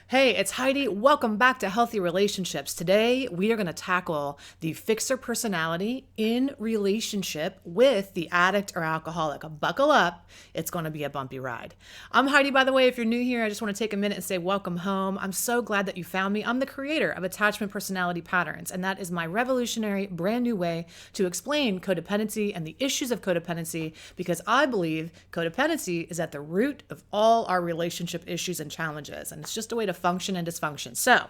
Hey, it's Heidi. Welcome back to Healthy Relationships. Today, we are going to tackle the fixer personality in relationship with the addict or alcoholic. Buckle up. It's going to be a bumpy ride. I'm Heidi, by the way. If you're new here, I just want to take a minute and say welcome home. I'm so glad that you found me. I'm the creator of Attachment Personality Patterns, and that is my revolutionary, brand new way to explain codependency and the issues of codependency, because I believe codependency is at the root of all our relationship issues and challenges, and it's just a way to function and dysfunction. So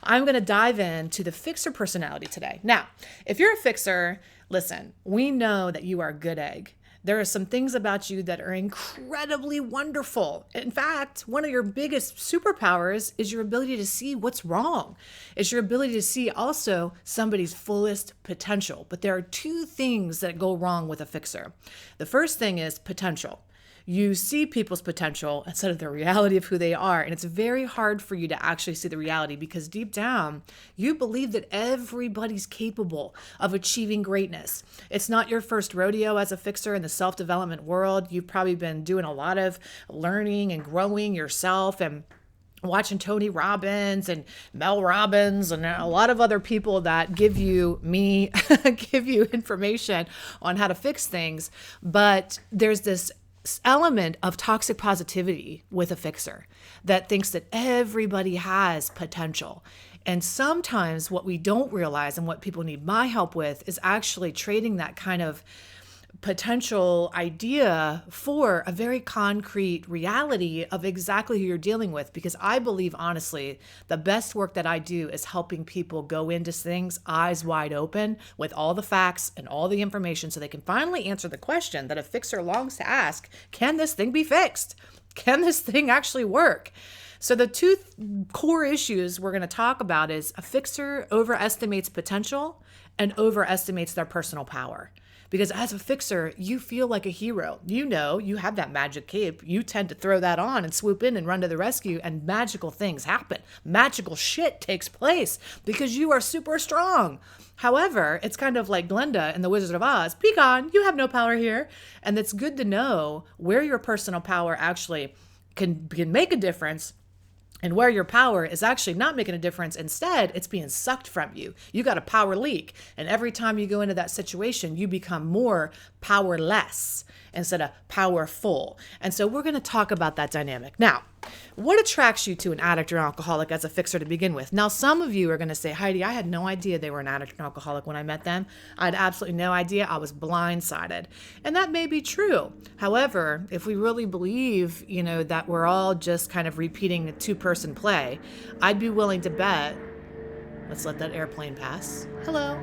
I'm going to dive into the fixer personality today. Now, if you're a fixer, listen, we know that you are a good egg. There are some things about you that are incredibly wonderful. In fact, one of your biggest superpowers is your ability to see what's wrong. It's your ability to see also somebody's fullest potential. But there are two things that go wrong with a fixer. The first thing is potential. You see people's potential instead of the reality of who they are. And it's very hard for you to actually see the reality because deep down, you believe that everybody's capable of achieving greatness. It's not your first rodeo as a fixer in the self-development world. You've probably been doing a lot of learning and growing yourself and watching Tony Robbins and Mel Robbins and a lot of other people that give you information on how to fix things. But there's this element of toxic positivity with a fixer that thinks that everybody has potential. And sometimes what we don't realize and what people need my help with is actually trading that kind of potential idea for a very concrete reality of exactly who you're dealing with. Because I believe, honestly, the best work that I do is helping people go into things eyes wide open with all the facts and all the information so they can finally answer the question that a fixer longs to ask: can this thing be fixed? Can this thing actually work? So the two core issues we're going to talk about is a fixer overestimates potential and overestimates their personal power. Because as a fixer, you feel like a hero. You know, you have that magic cape. You tend to throw that on and swoop in and run to the rescue, and magical things happen. Magical shit takes place because you are super strong. However, it's kind of like Glinda in The Wizard of Oz. Be gone, you have no power here. And it's good to know where your personal power actually can make a difference and where your power is actually not making a difference. Instead, it's being sucked from you. You got a power leak. And every time you go into that situation, you become more powerless instead of powerful. And so we're going to talk about that dynamic. Now, what attracts you to an addict or alcoholic as a fixer to begin with? Now, some of you are going to say, Heidi, I had no idea they were an addict or alcoholic when I met them. I had absolutely no idea. I was blindsided. And that may be true. However, if we really believe, that we're all just kind of repeating a two-person play, I'd be willing to bet, let's let that airplane pass. Hello.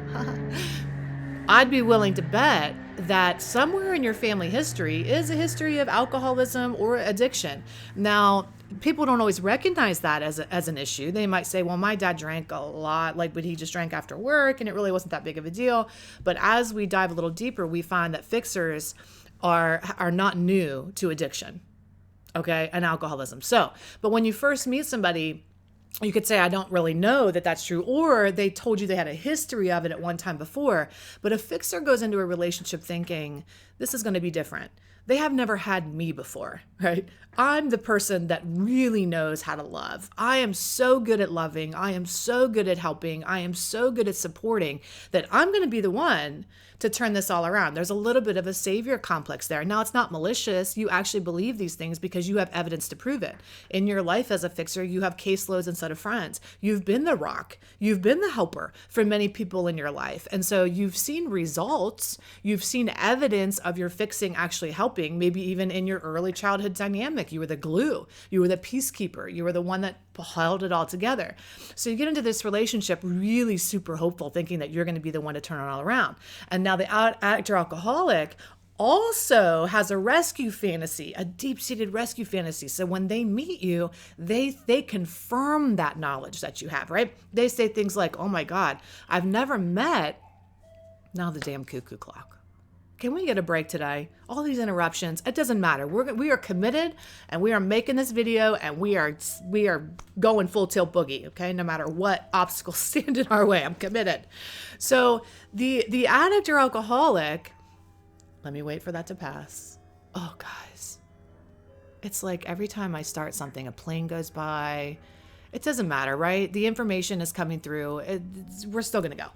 I'd be willing to bet that somewhere in your family history is a history of alcoholism or addiction. Now, people don't always recognize that as an issue. They might say, well, my dad drank a lot, but he just drank after work and it really wasn't that big of a deal. But as we dive a little deeper, we find that fixers are not new to addiction, okay, and alcoholism. But when you first meet somebody, you could say, I don't really know that that's true, or they told you they had a history of it at one time before. But a fixer goes into a relationship thinking, this is going to be different. They have never had me before, right? I'm the person that really knows how to love. I am so good at loving. I am so good at helping. I am so good at supporting that I'm going to be the one to turn this all around. There's a little bit of a savior complex there. Now, it's not malicious. You actually believe these things because you have evidence to prove it. In your life as a fixer, you have caseloads instead of friends. You've been the rock. You've been the helper for many people in your life. And so you've seen results. You've seen evidence of your fixing actually helping, maybe even in your early childhood dynamic. You were the glue. You were the peacekeeper. You were the one that held it all together. So you get into this relationship really super hopeful, thinking that you're going to be the one to turn it all around. And now the addict or alcoholic also has a rescue fantasy, a deep-seated rescue fantasy. So when they meet you, they confirm that knowledge that you have, right? They say things like, oh my God, I've never met, now the damn cuckoo clock. Can we get a break today? All these interruptions, it doesn't matter. We are committed and we are making this video and we are going full tilt boogie, okay? No matter what obstacles stand in our way, I'm committed. So the addict or alcoholic, let me wait for that to pass. Oh, guys, it's like every time I start something, a plane goes by It doesn't matter, right? The information is coming through. We're still going to go.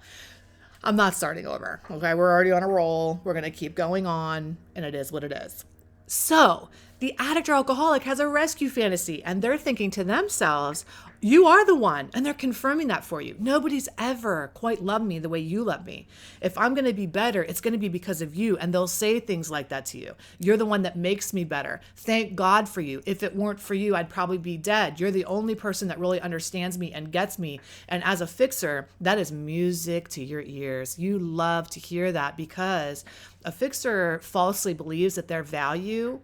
I'm not starting over. Okay. We're already on a roll. We're going to keep going on, and it is what it is. So the addict or alcoholic has a rescue fantasy, and they're thinking to themselves, you are the one. And they're confirming that for you. Nobody's ever quite loved me the way you love me. If I'm going to be better, it's going to be because of you. And they'll say things like that to you. You're the one that makes me better. Thank God for you. If it weren't for you, I'd probably be dead. You're the only person that really understands me and gets me. And as a fixer, that is music to your ears. You love to hear that, because a fixer falsely believes that their value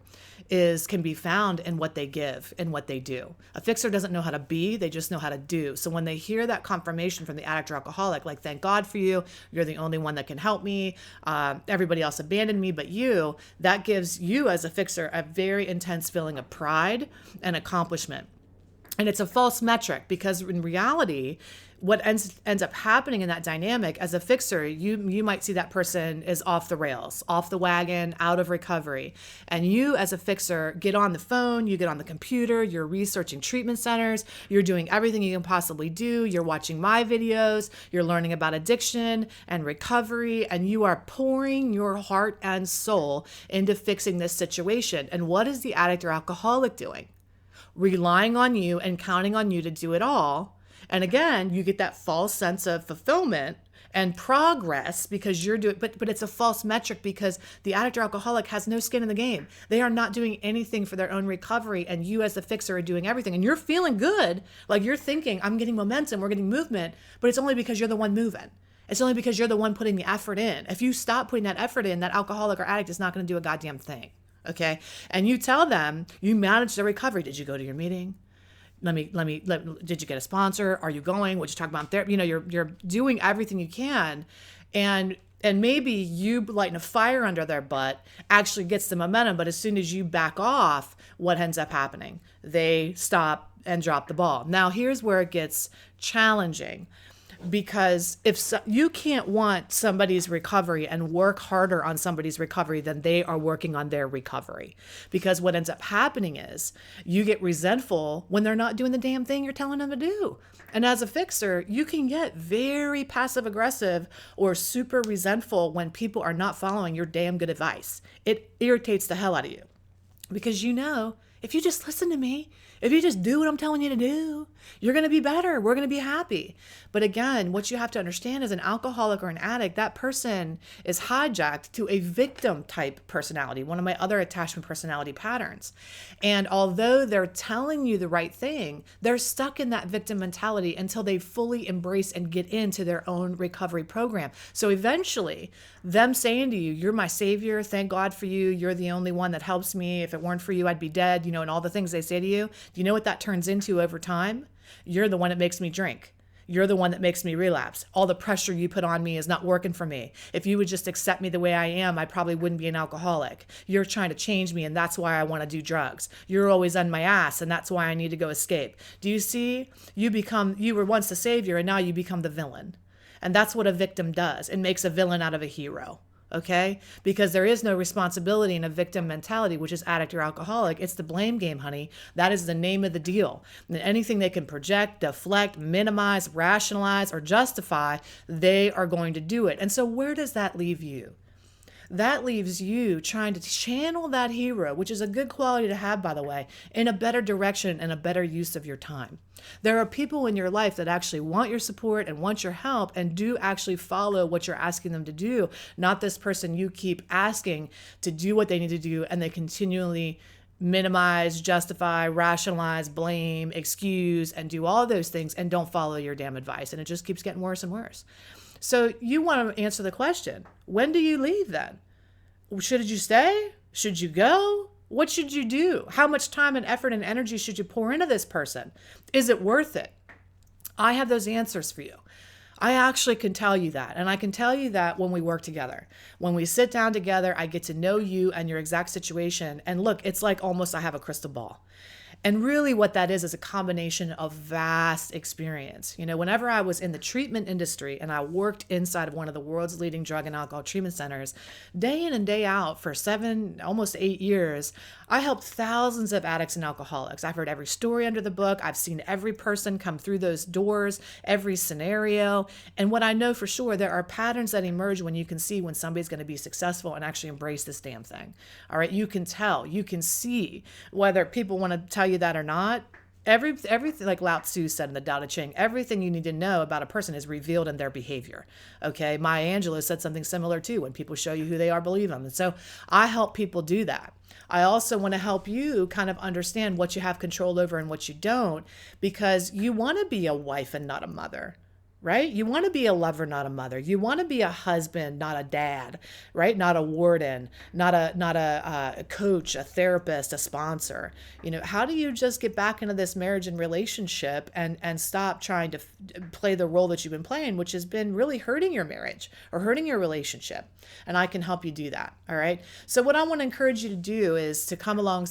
can be found in what they give and what they do. A fixer doesn't know how to be, they just know how to do. So when they hear that confirmation from the addict or alcoholic, like, thank God for you, you're the only one that can help me, everybody else abandoned me but you, that gives you as a fixer a very intense feeling of pride and accomplishment. And it's a false metric, because in reality, what ends up happening in that dynamic, as a fixer, you might see that person is off the rails, off the wagon, out of recovery. And you as a fixer get on the phone, you get on the computer, you're researching treatment centers, you're doing everything you can possibly do. You're watching my videos, you're learning about addiction and recovery, and you are pouring your heart and soul into fixing this situation. And what is the addict or alcoholic doing? Relying on you and counting on you to do it all. And again, you get that false sense of fulfillment and progress because you're doing, but it's a false metric, because the addict or alcoholic has no skin in the game. They are not doing anything for their own recovery, and you as the fixer are doing everything. And you're feeling good, like you're thinking, I'm getting momentum, we're getting movement, but it's only because you're the one moving. It's only because you're the one putting the effort in. If you stop putting that effort in, that alcoholic or addict is not going to do a goddamn thing. Okay. And you tell them you manage their recovery. Did you go to your meeting? Did you get a sponsor? Are you going? What you talk about in therapy? You're doing everything you can. And maybe you lighting a fire under their butt actually gets the momentum. But as soon as you back off, what ends up happening? They stop and drop the ball. Now, here's where it gets challenging. Because you can't want somebody's recovery and work harder on somebody's recovery than they are working on their recovery. Because what ends up happening is you get resentful when they're not doing the damn thing you're telling them to do. And as a fixer, you can get very passive aggressive or super resentful when people are not following your damn good advice. It irritates the hell out of you, because if you just listen to me, if you just do what I'm telling you to do, you're going to be better. We're going to be happy. But again, what you have to understand is an alcoholic or an addict, that person is hijacked to a victim type personality, one of my other attachment personality patterns. And although they're telling you the right thing, they're stuck in that victim mentality until they fully embrace and get into their own recovery program. So eventually, them saying to you, you're my savior, thank God for you, you're the only one that helps me, if it weren't for you, I'd be dead, and all the things they say to you. Do you know what that turns into over time? You're the one that makes me drink. You're the one that makes me relapse. All the pressure you put on me is not working for me. If you would just accept me the way I am, I probably wouldn't be an alcoholic. You're trying to change me, and that's why I want to do drugs. You're always on my ass, and that's why I need to go escape. Do you see? You were once the savior, and now you become the villain. And that's what a victim does. It makes a villain out of a hero. Okay? Because there is no responsibility in a victim mentality, which is addict or alcoholic. It's the blame game, honey. That is the name of the deal. And anything they can project, deflect, minimize, rationalize, or justify, they are going to do it. And so where does that leave you? That leaves you trying to channel that hero, which is a good quality to have, by the way, in a better direction and a better use of your time. There are people in your life that actually want your support and want your help and do actually follow what you're asking them to do, not this person you keep asking to do what they need to do, and they continually minimize, justify, rationalize, blame, excuse, and do all those things and don't follow your damn advice. And it just keeps getting worse and worse. So you want to answer the question, when do you leave then? Should you stay? Should you go? What should you do? How much time and effort and energy should you pour into this person? Is it worth it? I have those answers for you. I actually can tell you that. And I can tell you that when we work together. When we sit down together, I get to know you and your exact situation. And look, it's like almost I have a crystal ball. And really what that is a combination of vast experience. You know, whenever I was in the treatment industry and I worked inside of one of the world's leading drug and alcohol treatment centers, day in and day out for 7, almost 8 years, I helped thousands of addicts and alcoholics. I've heard every story under the book. I've seen every person come through those doors, every scenario. And what I know for sure, there are patterns that emerge when you can see when somebody's going to be successful and actually embrace this damn thing. All right. You can tell, you can see whether people want to tell you that or not. Everything, like Lao Tzu said in the Tao Te Ching, everything you need to know about a person is revealed in their behavior. Okay. Maya Angelou said something similar too. When people show you who they are, believe them. And so I help people do that. I also want to help you kind of understand what you have control over and what you don't, because you want to be a wife and not a mother. Right? You want to be a lover, not a mother. You want to be a husband, not a dad, right? Not a warden, not a coach, a therapist, a sponsor. You know, how do you just get back into this marriage and relationship and stop trying to play the role that you've been playing, which has been really hurting your marriage or hurting your relationship? And I can help you do that. All right. So what I want to encourage you to do is to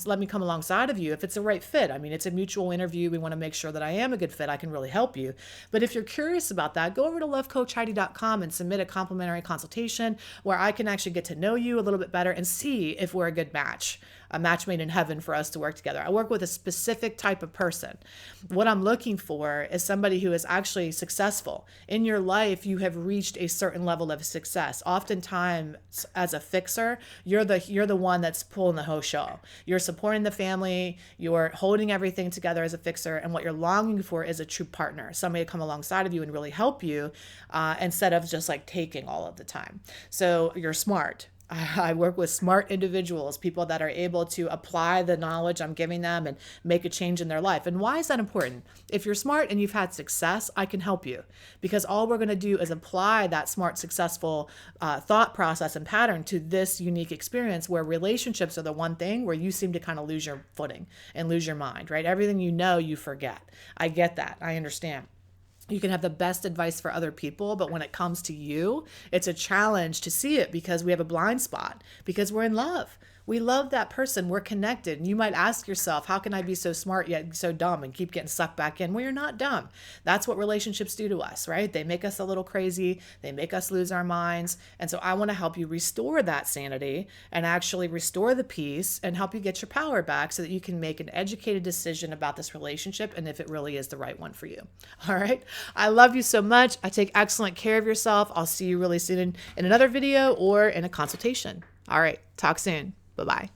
let me come alongside of you if it's a right fit. I mean, it's a mutual interview. We want to make sure that I am a good fit. I can really help you. But if you're curious about that, go over to lovecoachheidi.com and submit a complimentary consultation where I can actually get to know you a little bit better and see if we're a good match, a match made in heaven for us to work together. I work with a specific type of person. What I'm looking for is somebody who is actually successful. In your life, you have reached a certain level of success. Oftentimes, as a fixer, you're the one that's pulling the whole show. You're supporting the family, you're holding everything together as a fixer, and what you're longing for is a true partner, somebody to come alongside of you and really help you instead of just like taking all of the time. So you're smart. I work with smart individuals, people that are able to apply the knowledge I'm giving them and make a change in their life. And why is that important? If you're smart and you've had success, I can help you, because all we're going to do is apply that smart, successful thought process and pattern to this unique experience where relationships are the one thing where you seem to kind of lose your footing and lose your mind, right? Everything you know, you forget. I get that. I understand. You can have the best advice for other people, but when it comes to you, it's a challenge to see it because we have a blind spot, because we're in love. We love that person. We're connected. And you might ask yourself, how can I be so smart yet so dumb and keep getting sucked back in? Well, you're not dumb. That's what relationships do to us, right? They make us a little crazy. They make us lose our minds. And so I want to help you restore that sanity and actually restore the peace and help you get your power back so that you can make an educated decision about this relationship and if it really is the right one for you. All right. I love you so much. I take excellent care of yourself. I'll see you really soon in another video or in a consultation. All right. Talk soon. Bye-bye.